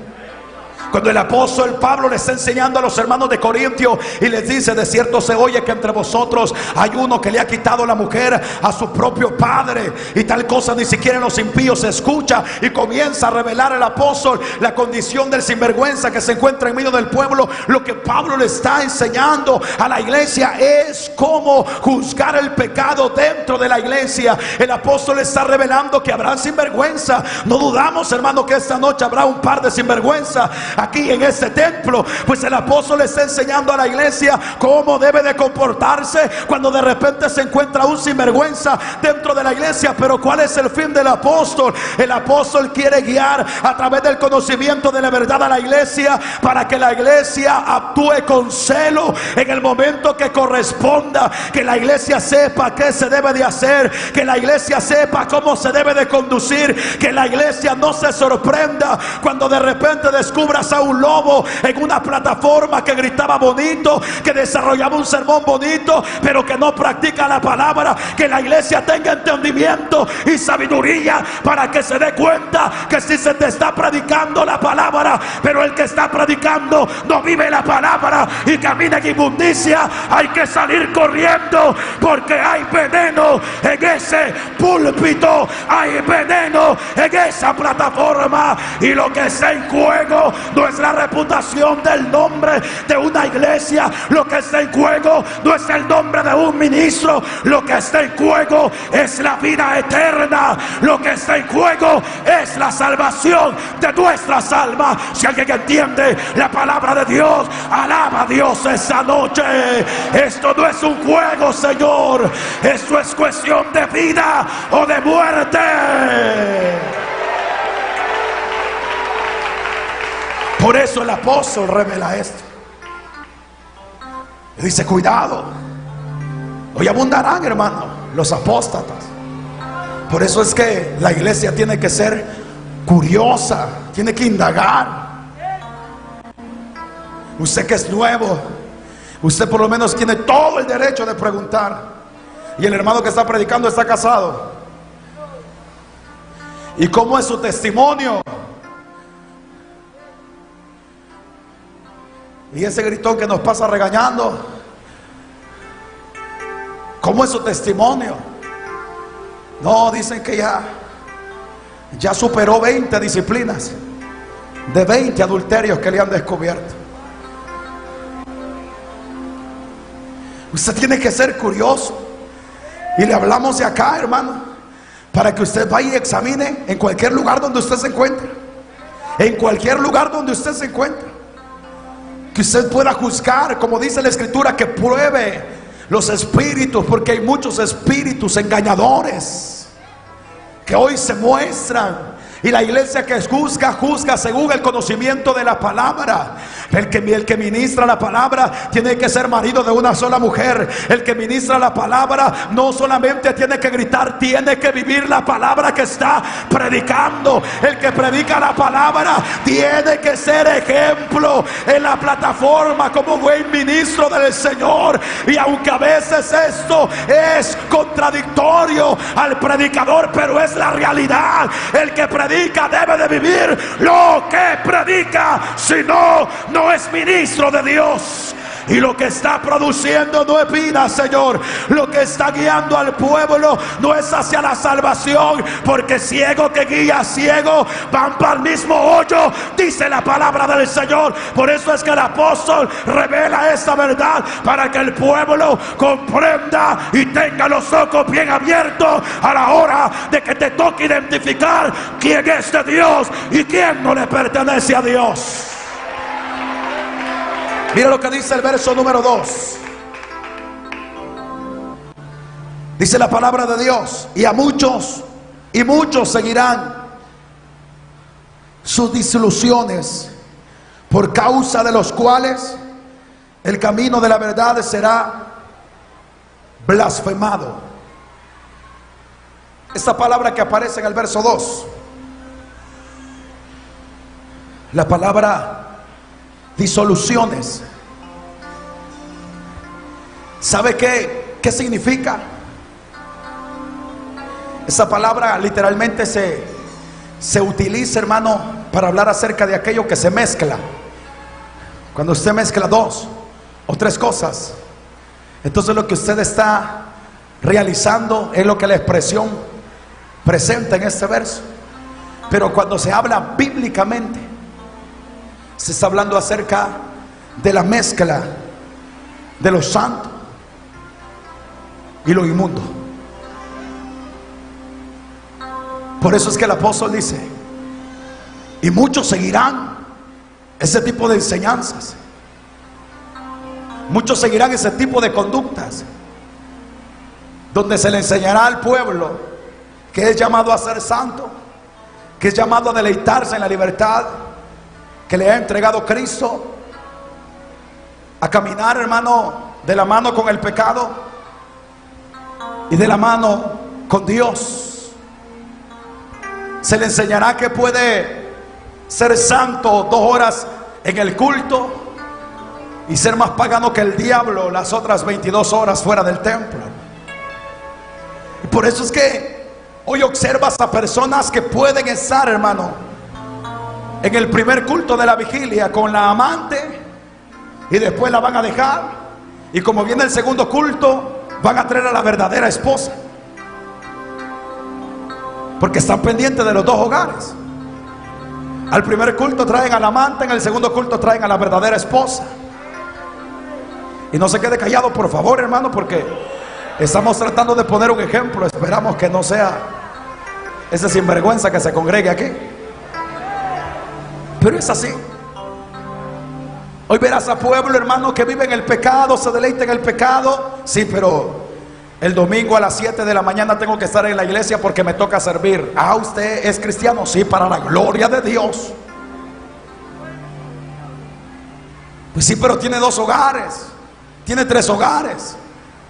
Cuando el apóstol Pablo le está enseñando a los hermanos de Corintio y les dice: de cierto se oye que entre vosotros hay uno que le ha quitado la mujer a su propio padre, y tal cosa ni siquiera en los impíos se escucha. Y comienza a revelar el apóstol la condición del sinvergüenza que se encuentra en medio del pueblo. Lo que Pablo le está enseñando a la iglesia es cómo juzgar el pecado dentro de la iglesia. El apóstol está revelando que habrá sinvergüenza. No dudamos, hermano, que esta noche habrá un par de sinvergüenza aquí en este templo. Pues el apóstol está enseñando a la iglesia cómo debe de comportarse cuando de repente se encuentra un sinvergüenza dentro de la iglesia. Pero ¿cuál es el fin del apóstol? El apóstol quiere guiar a través del conocimiento de la verdad a la iglesia, para que la iglesia actúe con celo en el momento que corresponda, que la iglesia sepa qué se debe de hacer, que la iglesia sepa cómo se debe de conducir, que la iglesia no se sorprenda cuando de repente descubras a un lobo en una plataforma que gritaba bonito, que desarrollaba un sermón bonito, pero que no practica la palabra. Que la iglesia tenga entendimiento y sabiduría para que se dé cuenta que si se te está predicando la palabra, pero el que está predicando no vive la palabra y camina en inmundicia, hay que salir corriendo, porque hay veneno en ese púlpito, hay veneno en esa plataforma, y lo que está en juego no es la reputación del nombre de una iglesia. Lo que está en juego no es el nombre de un ministro. Lo que está en juego es la vida eterna. Lo que está en juego es la salvación de nuestras almas. Si alguien entiende la palabra de Dios, alaba a Dios esta noche. Esto no es un juego, Señor. Esto es cuestión de vida o de muerte. Por eso el apóstol revela esto. Y dice: cuidado, hoy abundarán, hermano, los apóstatas. Por eso es que la iglesia tiene que ser curiosa, tiene que indagar. Usted que es nuevo, usted por lo menos tiene todo el derecho de preguntar. Y el hermano que está predicando está casado. ¿Y cómo es su testimonio? Y ese gritón que nos pasa regañando, ¿cómo es su testimonio? No, dicen que ya superó 20 disciplinas, de 20 adulterios que le han descubierto. Usted tiene que ser curioso. Y le hablamos de acá, hermano, para que usted vaya y examine en cualquier lugar donde usted se encuentre. En cualquier lugar donde usted se encuentre, que usted pueda juzgar, como dice la escritura, que pruebe los espíritus, porque hay muchos espíritus engañadores que hoy se muestran. Y la iglesia que juzga, juzga según el conocimiento de la palabra. El que ministra la palabra tiene que ser marido de una sola mujer. El que ministra la palabra no solamente tiene que gritar, tiene que vivir la palabra que está predicando. El que predica la palabra tiene que ser ejemplo en la plataforma como buen ministro del Señor. Y aunque a veces esto es contradictorio al predicador, pero es la realidad. El que predica debe de vivir lo que predica, si no, no es ministro de Dios. Y lo que está produciendo no es vida, Señor. Lo que está guiando al pueblo no es hacia la salvación, porque ciego que guía ciego van para el mismo hoyo, dice la palabra del Señor. Por eso es que el apóstol revela esta verdad, para que el pueblo comprenda y tenga los ojos bien abiertos a la hora de que te toque identificar quién es de Dios y quién no le pertenece a Dios. Mira lo que dice el verso número 2. Dice la palabra de Dios: y a muchos, y muchos seguirán sus disoluciones, por causa de los cuales el camino de la verdad será blasfemado. Esta palabra que aparece en el verso 2, la palabra disoluciones, ¿sabe qué significa? Esa palabra literalmente se utiliza, hermano, para hablar acerca de aquello que se mezcla. Cuando usted mezcla dos o tres cosas, entonces lo que usted está realizando es lo que la expresión presenta en este verso. Pero cuando se habla bíblicamente, se está hablando acerca de la mezcla de lo santo y lo inmundo. Por eso es que el apóstol dice: y muchos seguirán ese tipo de enseñanzas, muchos seguirán ese tipo de conductas, donde se le enseñará al pueblo que es llamado a ser santo, que es llamado a deleitarse en la libertad que le ha entregado Cristo, a caminar, hermano, de la mano con el pecado y de la mano con Dios. Se le enseñará que puede ser santo 2 horas en el culto y ser más pagano que el diablo las otras 22 horas fuera del templo. Y por eso es que hoy observas a personas que pueden estar, hermano, en el primer culto de la vigilia con la amante, y después la van a dejar, y como viene el segundo culto van a traer a la verdadera esposa, porque están pendientes de los dos hogares. Al primer culto traen a la amante, en el segundo culto traen a la verdadera esposa. Y no se quede callado, por favor, hermano, porque estamos tratando de poner un ejemplo. Esperamos que no sea ese sinvergüenza que se congregue aquí, pero es así. Hoy verás a pueblo, hermano, que vive en el pecado, se deleita en el pecado. Sí, pero el domingo a las 7 de la mañana tengo que estar en la iglesia porque me toca servir. Ah, ¿usted es cristiano? Sí, para la gloria de Dios. Pues sí, pero tiene 2 hogares, tiene 3 hogares.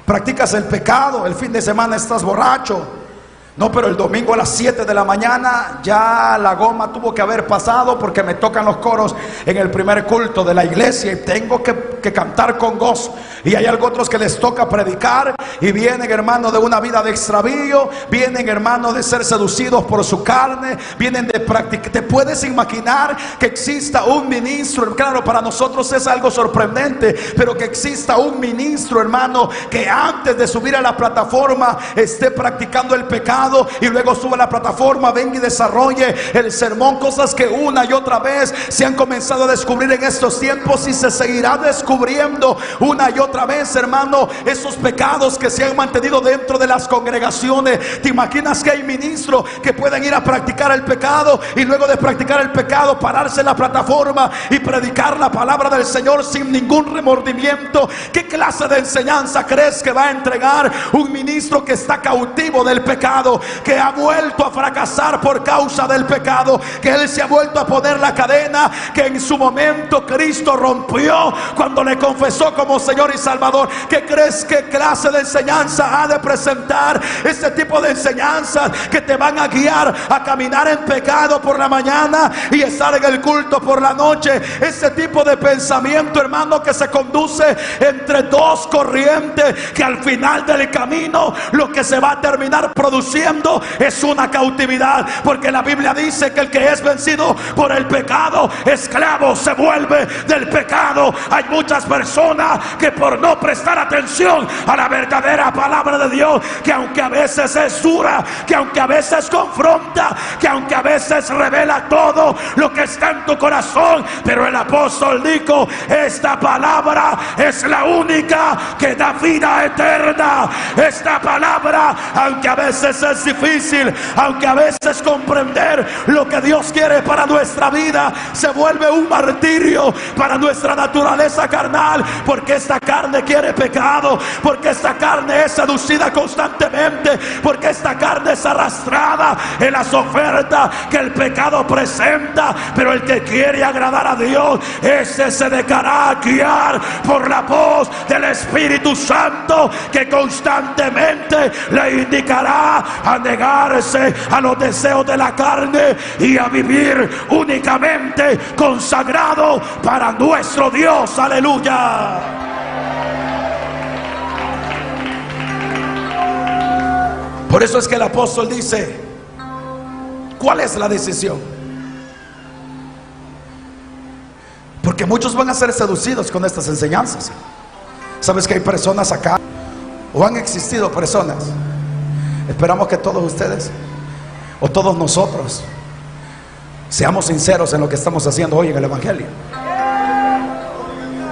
Practicas el pecado, el fin de semana estás borracho. No, pero el domingo a las 7 de la mañana ya la goma tuvo que haber pasado porque me tocan los coros en el primer culto de la iglesia y tengo que cantar con gozo. Y hay otros que les toca predicar y vienen, hermano, de una vida de extravío, vienen, hermano, de ser seducidos por su carne, vienen de practicar. ¿Te puedes imaginar que exista un ministro? Claro, para nosotros es algo sorprendente, pero que exista un ministro, hermano, que antes de subir a la plataforma esté practicando el pecado, predicado y luego sube a la plataforma, venga y desarrolle el sermón. Cosas que una y otra vez se han comenzado a descubrir en estos tiempos y se seguirá descubriendo una y otra vez, hermano. Esos pecados que se han mantenido dentro de las congregaciones. ¿Te imaginas que hay ministros que pueden ir a practicar el pecado y luego de practicar el pecado pararse en la plataforma y predicar la palabra del Señor sin ningún remordimiento? ¿Qué clase de enseñanza crees que va a entregar un ministro que está cautivo del pecado, que ha vuelto a fracasar por causa del pecado, que él se ha vuelto a poner la cadena que en su momento Cristo rompió cuando le confesó como Señor y Salvador? ¿Qué crees que clase de enseñanza ha de presentar? Ese tipo de enseñanzas que te van a guiar a caminar en pecado por la mañana y estar en el culto por la noche. Ese tipo de pensamiento, hermano, que se conduce entre dos corrientes, que al final del camino lo que se va a terminar produciendo es una cautividad, porque la Biblia dice que el que es vencido por el pecado, esclavo se vuelve del pecado. Hay muchas personas que por no prestar atención a la verdadera palabra de Dios, que aunque a veces es dura, que aunque a veces confronta, que aunque a veces revela todo lo que está en tu corazón, pero el apóstol dijo: esta palabra es la única que da vida eterna. Esta palabra, aunque a veces es difícil, aunque a veces comprender lo que Dios quiere para nuestra vida se vuelve un martirio para nuestra naturaleza carnal, porque esta carne quiere pecado, porque esta carne es seducida constantemente, porque esta carne es arrastrada en las ofertas que el pecado presenta. Pero el que quiere agradar a Dios, ese se dejará guiar por la voz del Espíritu Santo, que constantemente le indicará a negarse a los deseos de la carne y a vivir únicamente consagrado para nuestro Dios. Aleluya. Por eso es que el apóstol dice: ¿cuál es la decisión? Porque muchos van a ser seducidos con estas enseñanzas. Sabes que hay personas acá, o han existido personas, esperamos que todos ustedes o todos nosotros seamos sinceros en lo que estamos haciendo hoy en el Evangelio.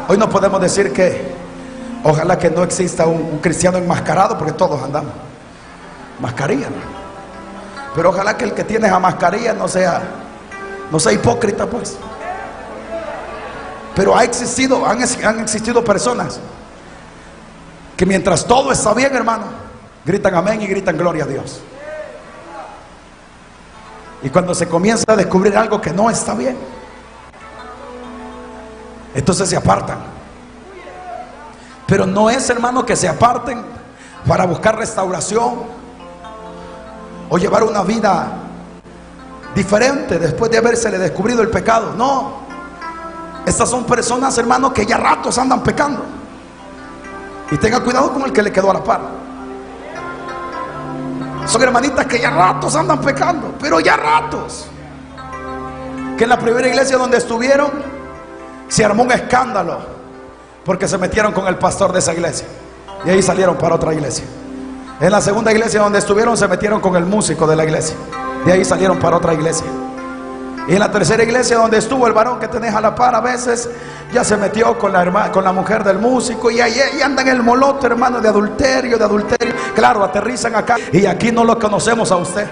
Hoy no podemos decir que ojalá que no exista un cristiano enmascarado, porque todos andamos mascarilla, ¿no? Pero ojalá que el que tiene esa mascarilla no sea hipócrita, pues. Pero han existido personas que mientras todo está bien, hermano, gritan amén y gritan gloria a Dios. Y cuando se comienza a descubrir algo que no está bien, entonces se apartan. Pero no es, hermano, que se aparten para buscar restauración o llevar una vida diferente después de habérsele descubrido el pecado. No, estas son personas, hermano, que ya ratos andan pecando. Y tenga cuidado con el que le quedó a la par. Son hermanitas que ya ratos andan pecando, pero ya ratos. Que en la primera iglesia donde estuvieron se armó un escándalo porque se metieron con el pastor de esa iglesia, y ahí salieron para otra iglesia. En la segunda iglesia donde estuvieron se metieron con el músico de la iglesia, de ahí salieron para otra iglesia. Y en la tercera iglesia donde estuvo el varón que tenés a la par, a veces ya se metió con la mujer del músico, y ahí andan el molote, hermano, de adulterio. Claro, aterrizan acá y aquí no lo conocemos a usted.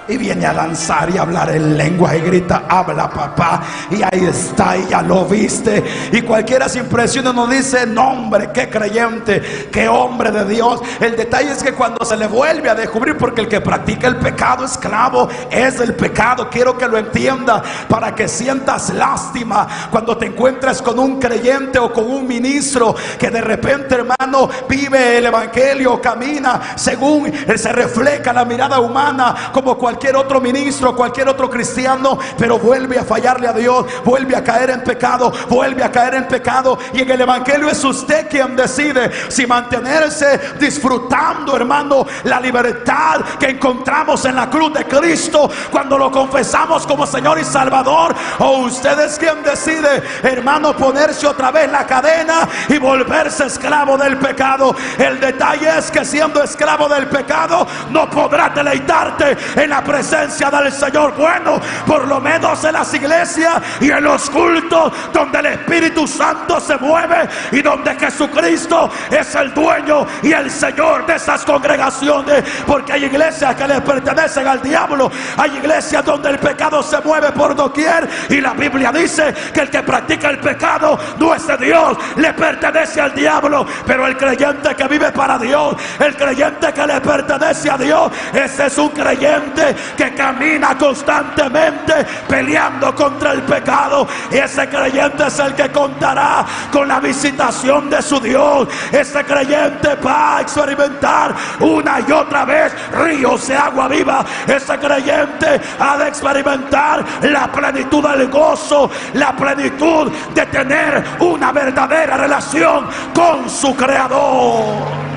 Y viene a danzar y a hablar en lengua y grita: habla, papá. Y ahí está, y ya lo viste. Y cualquiera se impresiona, nos dice: no, hombre, qué creyente, qué hombre de Dios. El detalle es que cuando se le vuelve a descubrir, porque el que practica el pecado, esclavo es del pecado. Quiero que lo entienda para que sientas lástima cuando te encuentres con un creyente o con un ministro que de repente, hermano, vive el evangelio, camina según se refleja la mirada humana, como cualquier cualquier otro ministro, cualquier otro cristiano, pero vuelve a fallarle a Dios, vuelve a caer en pecado, vuelve a caer en pecado. Y en el evangelio es usted quien decide si mantenerse disfrutando, hermano, la libertad que encontramos en la cruz de Cristo cuando lo confesamos como Señor y Salvador, o usted es quien decide, hermano, ponerse otra vez la cadena y volverse esclavo del pecado. El detalle es que siendo esclavo del pecado no podrás deleitarte en la presencia del Señor. Bueno, por lo menos en las iglesias y en los cultos donde el Espíritu Santo se mueve y donde Jesucristo es el dueño y el Señor de esas congregaciones, porque hay iglesias que le pertenecen al diablo, hay iglesias donde el pecado se mueve por doquier, y la Biblia dice que el que practica el pecado no es de Dios, le pertenece al diablo. Pero el creyente que vive para Dios, el creyente que le pertenece a Dios, ese es un creyente que camina constantemente peleando contra el pecado, y ese creyente es el que contará con la visitación de su Dios. Ese creyente va a experimentar una y otra vez ríos de agua viva. Ese creyente ha de experimentar la plenitud del gozo, la plenitud de tener una verdadera relación con su Creador.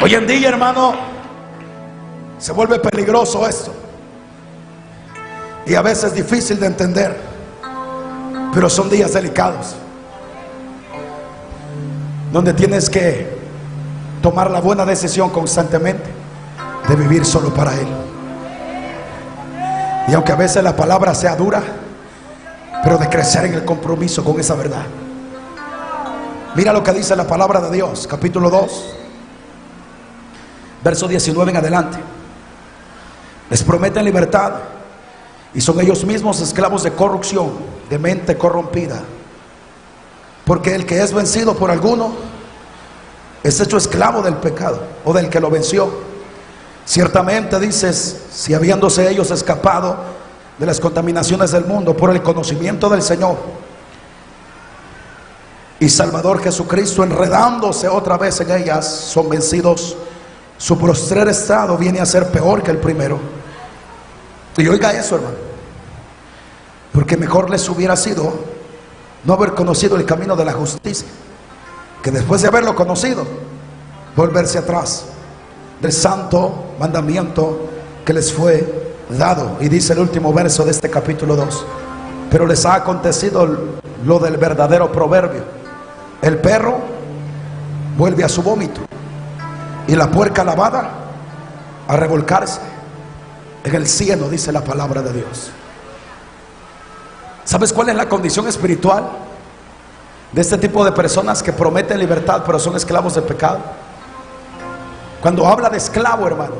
Hoy en día, hermano, se vuelve peligroso esto, y a veces difícil de entender, pero son días delicados donde tienes que tomar la buena decisión constantemente de vivir solo para Él. Y aunque a veces la palabra sea dura, pero de crecer en el compromiso con esa verdad. Mira lo que dice la palabra de Dios, capítulo 2, verso 19 en adelante. Les prometen libertad y son ellos mismos esclavos de corrupción, de mente corrompida. Porque el que es vencido por alguno es hecho esclavo del pecado o del que lo venció. Ciertamente, dices, si habiéndose ellos escapado de las contaminaciones del mundo por el conocimiento del Señor y Salvador Jesucristo, enredándose otra vez en ellas, son vencidos, su postrer estado viene a ser peor que el primero. Y oiga eso, hermano, porque mejor les hubiera sido no haber conocido el camino de la justicia, que después de haberlo conocido, volverse atrás del santo mandamiento que les fue dado. Y dice el último verso de este capítulo 2: pero les ha acontecido lo del verdadero proverbio: el perro vuelve a su vómito y la puerca lavada a revolcarse en el cielo, dice la palabra de Dios. ¿Sabes cuál es la condición espiritual de este tipo de personas que prometen libertad pero son esclavos del pecado? Cuando habla de esclavo, hermano,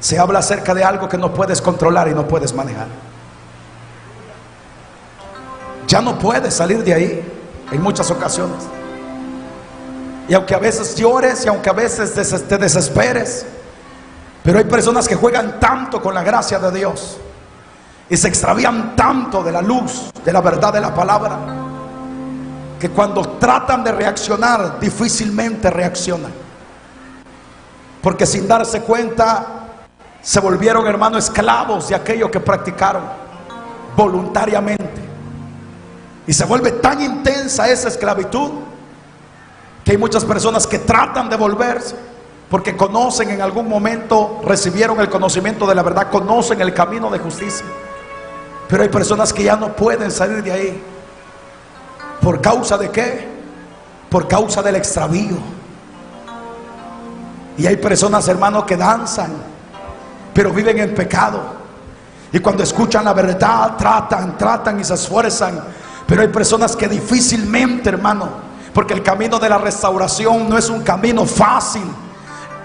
se habla acerca de algo que no puedes controlar y no puedes manejar. Ya no puedes salir de ahí en muchas ocasiones. Y aunque a veces llores y aunque a veces te desesperes, pero hay personas que juegan tanto con la gracia de Dios y se extravían tanto de la luz, de la verdad de la palabra, que cuando tratan de reaccionar, difícilmente reaccionan. Porque sin darse cuenta, se volvieron, hermano, esclavos de aquello que practicaron voluntariamente. Y se vuelve tan intensa esa esclavitud que hay muchas personas que tratan de volverse, porque conocen, en algún momento recibieron el conocimiento de la verdad, conocen el camino de justicia. Pero hay personas que ya no pueden salir de ahí. ¿Por causa de qué? Por causa del extravío. Y hay personas, hermanos, que danzan, pero viven en pecado. Y cuando escuchan la verdad, tratan y se esfuerzan. Pero hay personas que difícilmente, hermano, porque el camino de la restauración no es un camino fácil.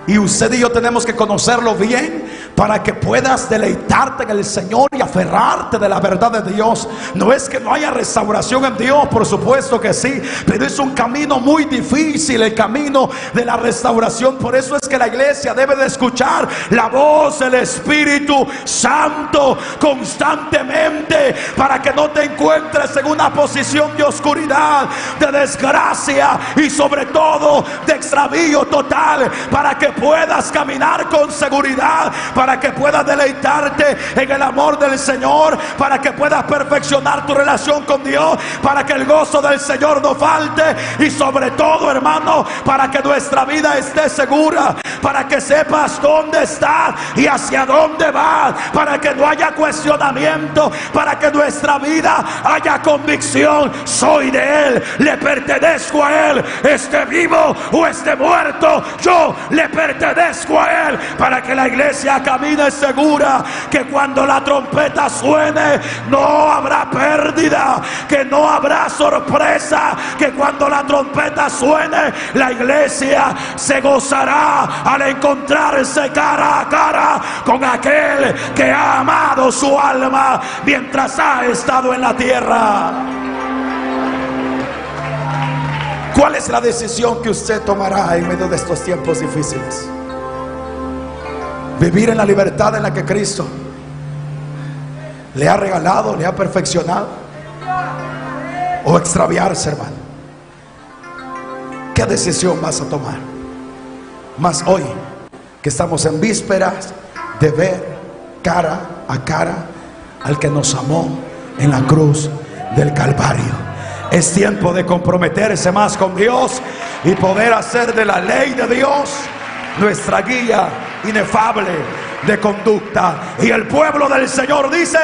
Y usted y yo tenemos que conocerlo bien para que puedas deleitarte en el Señor y aferrarte de la verdad de Dios. No es que no haya restauración en Dios, por supuesto que sí, pero es un camino muy difícil, el camino de la restauración. Por eso es que la iglesia debe de escuchar la voz del Espíritu Santo constantemente, para que no te encuentres en una posición de oscuridad, de desgracia y sobre todo de extravío total, para que puedas caminar con seguridad, para que puedas deleitarte en el amor del Señor, para que puedas perfeccionar tu relación con Dios, para que el gozo del Señor no falte, y sobre todo, hermano, para que nuestra vida esté segura, para que sepas dónde estás y hacia dónde vas, para que no haya cuestionamiento, para que nuestra vida haya convicción. Soy de Él, le pertenezco a Él, esté vivo o esté muerto, yo le pertenezco a Él. Para que la iglesia camine segura, que cuando la trompeta suene no habrá pérdida, que no habrá sorpresa, que cuando la trompeta suene la iglesia se gozará al encontrarse cara a cara con aquel que ha amado su alma mientras ha estado en la tierra. ¿Cuál es la decisión que usted tomará en medio de estos tiempos difíciles? ¿Vivir en la libertad en la que Cristo le ha regalado, le ha perfeccionado? ¿O extraviarse, hermano? ¿Qué decisión vas a tomar? Más hoy que estamos en vísperas de ver cara a cara al que nos amó en la cruz del Calvario. Es tiempo de comprometerse más con Dios y poder hacer de la ley de Dios nuestra guía inefable de conducta. Y el pueblo del Señor dice: